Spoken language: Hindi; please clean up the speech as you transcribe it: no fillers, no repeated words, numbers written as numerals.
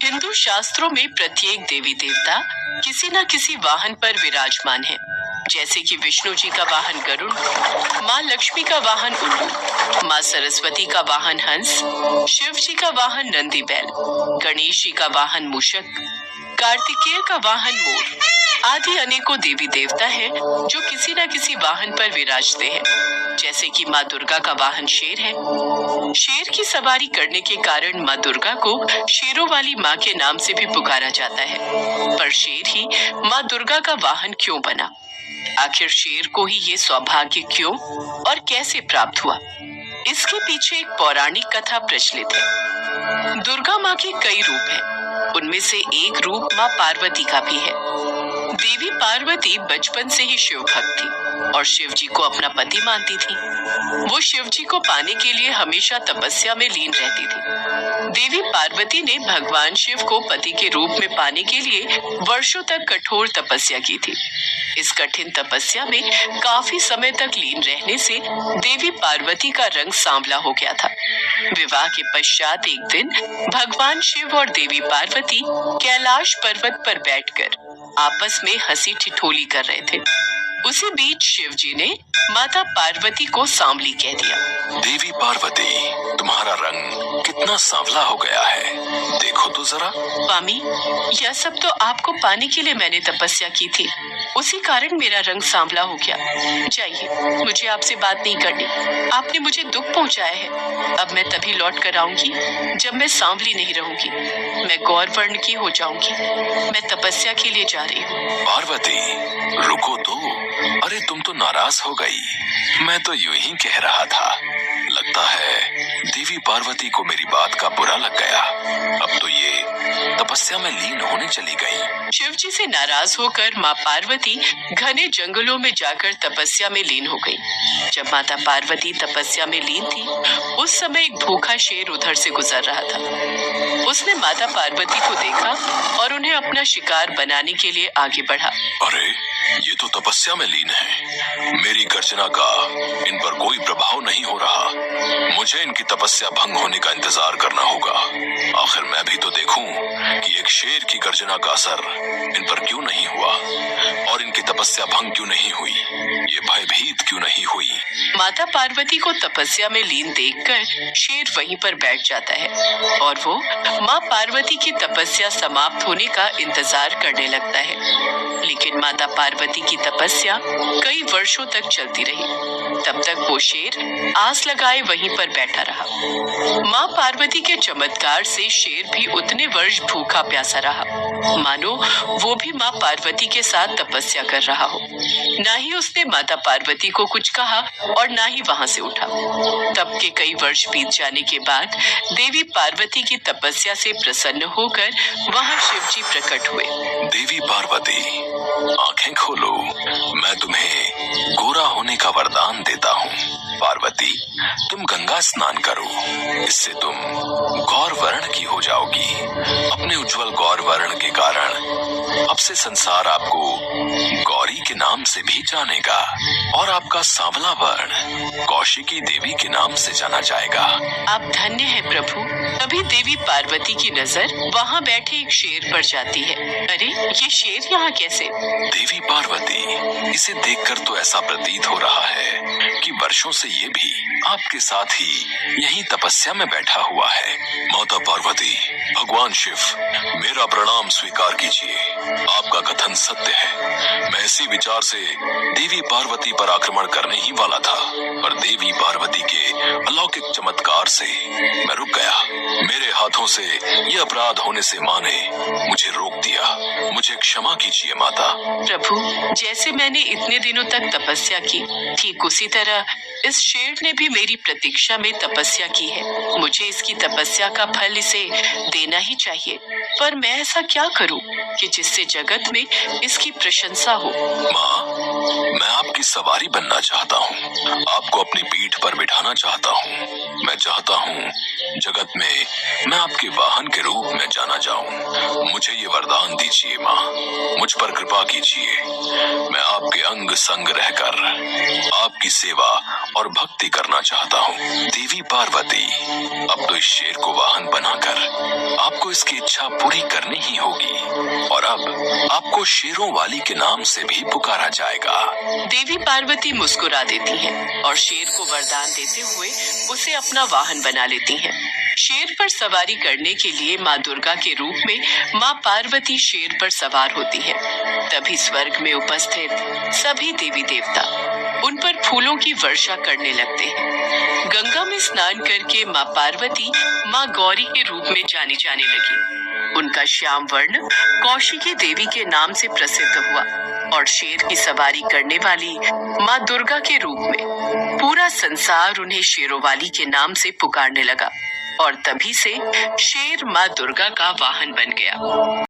हिंदू शास्त्रों में प्रत्येक देवी देवता किसी न किसी वाहन पर विराजमान है। जैसे कि विष्णु जी का वाहन गरुड़, माँ लक्ष्मी का वाहन उल्लू, माँ सरस्वती का वाहन हंस, शिव जी का वाहन नंदी बैल, गणेश जी का वाहन मूषक, कार्तिकेय का वाहन मोर आदि अनेकों देवी देवता हैं जो किसी न किसी वाहन पर विराजते हैं। जैसे कि माँ दुर्गा का वाहन शेर है। शेर की सवारी करने के कारण माँ दुर्गा को शेरों वाली माँ के नाम से भी पुकारा जाता है। पर शेर ही माँ दुर्गा का वाहन क्यों बना? आखिर शेर को ही ये सौभाग्य क्यों और कैसे प्राप्त हुआ? इसके पीछे एक पौराणिक कथा प्रचलित है। दुर्गा माँ के कई रूप हैं। उनमें से एक रूप माँ पार्वती का भी है। देवी पार्वती बचपन से ही शिव भक्त थी और शिव जी को अपना पति मानती थी। वो शिव जी को पाने के लिए हमेशा तपस्या में लीन रहती थी। देवी पार्वती ने भगवान शिव को पति के रूप में पाने के लिए वर्षों तक कठोर तपस्या की थी। इस कठिन तपस्या में काफी समय तक लीन रहने से देवी पार्वती का रंग सांवला हो गया था। विवाह के पश्चात एक दिन भगवान शिव और देवी पार्वती कैलाश पर्वत पर बैठकर आपस में हंसी ठिठोली कर रहे थे। उसी बीच शिव जी ने माता पार्वती को सांवली कह दिया। देवी पार्वती, तुम्हारा रंग कितना सांवला हो गया है, देखो तो जरा। स्वामी, यह सब तो आपको पाने के लिए मैंने तपस्या की थी, उसी कारण मेरा रंग सांवला हो गया। जाइए, मुझे आपसे बात नहीं करनी। आपने मुझे दुख पहुंचाया है। अब मैं तभी लौट कर आऊंगी जब मैं सांवली नहीं रहूंगी। मैं गौर वर्ण की हो जाऊंगी। मैं तपस्या के लिए जा रही हूँ। पार्वती, रुको तो। अरे तुम तो नाराज हो गई। मैं तो यूं ही कह रहा था। लगता है देवी पार्वती को मेरी बात का बुरा लग गया। अब तो ये तपस्या में लीन होने चली गई। शिव जी से नाराज होकर माँ पार्वती घने जंगलों में जाकर तपस्या में लीन हो गई। जब माता पार्वती तपस्या में लीन थी, उस समय एक भूखा शेर उधर से गुजर रहा था। उसने माता पार्वती को देखा और उन्हें अपना शिकार बनाने के लिए आगे बढ़ा। अरे, ये तो तपस्या में लीन है। मेरी गर्जना का इन पर कोई प्रभाव नहीं हो रहा। मुझे इनकी तपस्या भंग होने का इंतजार करना होगा। आखिर मैं भी तो देखूं कि एक शेर की गर्जना का असर इन पर क्यों नहीं हुआ और इनकी तपस्या भंग क्यों नहीं हुई, ये भयभीत क्यों नहीं हुई। माता पार्वती को तपस्या में लीन देखकर शेर वहीं पर बैठ जाता है और वो माँ पार्वती की तपस्या समाप्त होने का इंतजार करने लगता है। लेकिन माता पार्वती की तपस्या कई वर्षों तक चलती रही। तब तक वो शेर आस लगाए वहीं पर बैठा रहा। माँ पार्वती के चमत्कार से शेर भी उतने वर्ष भूखा प्यासा रहा, मानो वो भी माँ पार्वती के साथ तपस्या कर रहा हो। ना ही उसने माता पार्वती को कुछ कहा और ना ही वहां से उठा। तब के कई वर्ष बीत जाने के बाद देवी पार्वती की तपस्या से प्रसन्न होकर वहां शिव जी प्रकट हुए। देवी पार्वती, आंखें खोलो। मैं तुम्हें गोरा होने का वरदान देता हूँ। पार्वती, तुम गंगा स्नान करो। इससे तुम गौर वर्ण की हो जाओगी। अपने उज्जवल गौर वर्ण के कारण अब से संसार आपको गौरी के नाम से भी जानेगा और आपका सांवला वर्ण कौशिकी देवी के नाम से जाना जाएगा। आप धन्य हैं प्रभु। तभी देवी पार्वती की नजर वहाँ बैठे एक शेर पर जाती है। अरे, ये शेर यहाँ कैसे? देवी पार्वती, इसे देखकर तो ऐसा प्रतीत हो रहा है कि वर्षों से ये भी आपके साथ ही यहीं तपस्या में बैठा हुआ है। माता पार्वती, भगवान शिव, मेरा प्रणाम स्वीकार कीजिए। आपका कथन सत्य है। मैं इसी विचार से देवी पार्वती पर आक्रमण करने ही वाला था, पर देवी पार्वती के अलौकिक चमत्कार से मैं रुक गया। मेरे हाथों से यह अपराध होने से माँ ने मुझे रोक दिया। मुझे क्षमा कीजिए माता। प्रभु, जैसे मैंने इतने दिनों तक तपस्या की, ठीक उसी तरह इस शेर ने भी मेरी प्रतीक्षा में तपस्या की है। मुझे इसकी तपस्या का फल इसे देना ही चाहिए। पर मैं ऐसा क्या करूं कि जिससे जगत में इसकी प्रशंसा हो? माँ, मैं आपकी सवारी बनना चाहता हूँ। आपको अपनी पीठ पर बिठाना चाहता हूँ। मैं चाहता हूँ जगत में मैं आपके वाहन के रूप में जाना जाऊं। मुझे ये वरदान दीजिए माँ, मुझ पर कृपा कीजिए। मैं आपके अंग संग रहकर आपकी सेवा और भक्ति करना चाहता हूँ। देवी पार्वती, अब तो इस शेर को वाहन बनाकर आपको इसकी इच्छा पूरी करनी ही होगी और अब आपको शेरों वाली के नाम से भी पुकारा जाएगा। देवी पार्वती मुस्कुरा देती हैं और शेर को वरदान देते हुए उसे अपना वाहन बना लेती हैं। शेर पर सवारी करने के लिए माँ दुर्गा के रूप में माँ पार्वती शेर पर सवार होती हैं। तभी स्वर्ग में उपस्थित सभी देवी देवता उन पर फूलों की वर्षा करने लगते हैं। गंगा में स्नान करके माँ पार्वती माँ गौरी के रूप में जानी जाने लगी। उनका श्याम वर्ण कौशिकी देवी के नाम से प्रसिद्ध हुआ और शेर की सवारी करने वाली माँ दुर्गा के रूप में पूरा संसार उन्हें शेरों वाली के नाम से पुकारने लगा और तभी से शेर माँ दुर्गा का वाहन बन गया।